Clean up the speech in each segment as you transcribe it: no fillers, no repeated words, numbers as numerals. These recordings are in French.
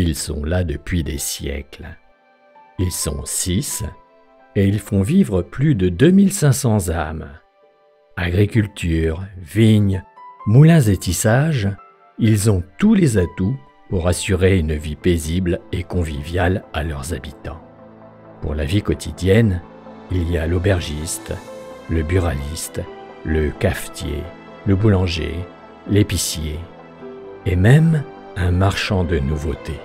Ils sont là depuis des siècles. Ils sont 6 et ils font vivre plus de 2500 âmes. Agriculture, vignes, moulins et tissages, ils ont tous les atouts pour assurer une vie paisible et conviviale à leurs habitants. Pour la vie quotidienne, il y a l'aubergiste, le buraliste, le cafetier, le boulanger, l'épicier et même un marchand de nouveautés.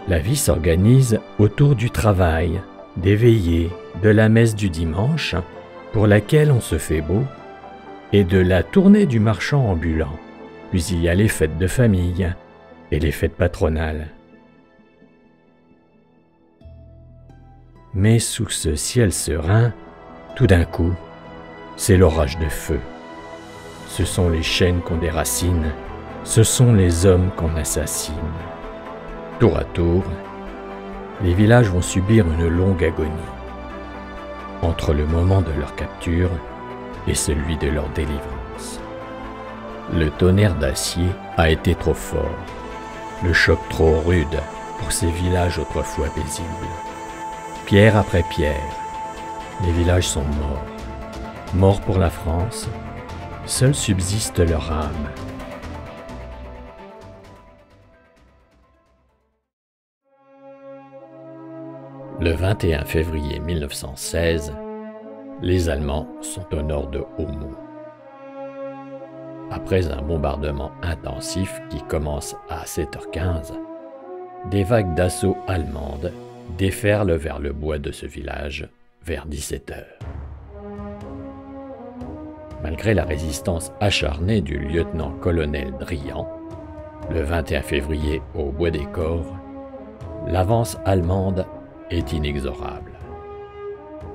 La vie s'organise autour du travail, des veillées, de la messe du dimanche, pour laquelle on se fait beau, et de la tournée du marchand ambulant. Puis il y a les fêtes de famille et les fêtes patronales. Mais sous ce ciel serein, tout d'un coup, c'est l'orage de feu. Ce sont les chênes qu'on déracine, ce sont les hommes qu'on assassine. Tour à tour, les villages vont subir une longue agonie, entre le moment de leur capture et celui de leur délivrance. Le tonnerre d'acier a été trop fort, le choc trop rude pour ces villages autrefois paisibles. Pierre après pierre, les villages sont morts. Morts pour la France, seule subsiste leur âme. Le 21 février 1916, les Allemands sont au nord de Haumont. Après un bombardement intensif qui commence à 7h15, des vagues d'assaut allemandes déferlent vers le bois de ce village vers 17h. Malgré la résistance acharnée du lieutenant-colonel Drian, le 21 février au Bois des Corps, l'avance allemande est inexorable.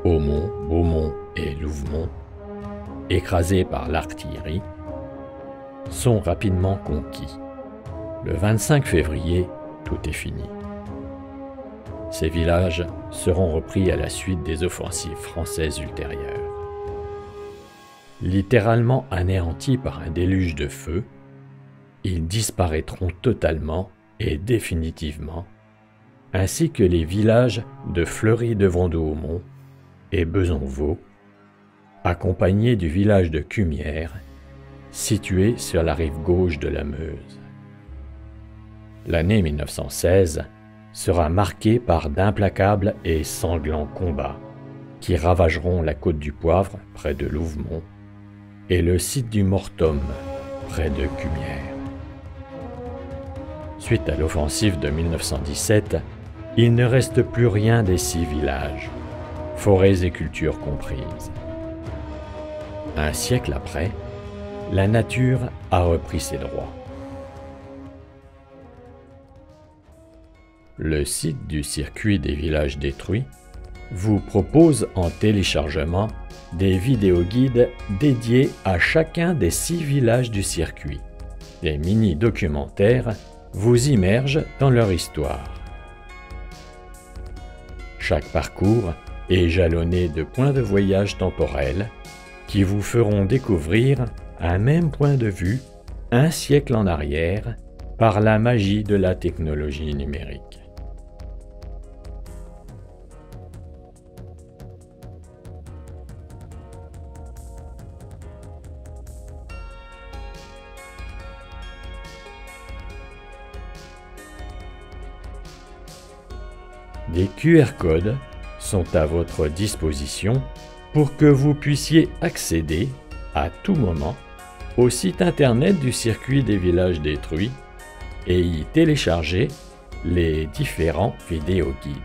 Haumont, Beaumont et Louvemont, écrasés par l'artillerie, sont rapidement conquis. Le 25 février, tout est fini. Ces villages seront repris à la suite des offensives françaises ultérieures. Littéralement anéantis par un déluge de feu, ils disparaîtront totalement et définitivement, ainsi que les villages de Fleury-de-Vendôme et Besonvaux, accompagnés du village de Cumières, situé sur la rive gauche de la Meuse. L'année 1916 sera marquée par d'implacables et sanglants combats qui ravageront la côte du Poivre, près de Louvemont, et le site du Mortum, près de Cumières. Suite à l'offensive de 1917, il ne reste plus rien des 6 villages, forêts et cultures comprises. Un siècle après, la nature a repris ses droits. Le site du circuit des villages détruits vous propose en téléchargement des vidéoguides dédiés à chacun des 6 villages du circuit. Des mini-documentaires vous immergent dans leur histoire. Chaque parcours est jalonné de points de voyage temporels qui vous feront découvrir un même point de vue, un siècle en arrière, par la magie de la technologie numérique. Des QR codes sont à votre disposition pour que vous puissiez accéder à tout moment au site internet du circuit des villages détruits et y télécharger les différents vidéoguides.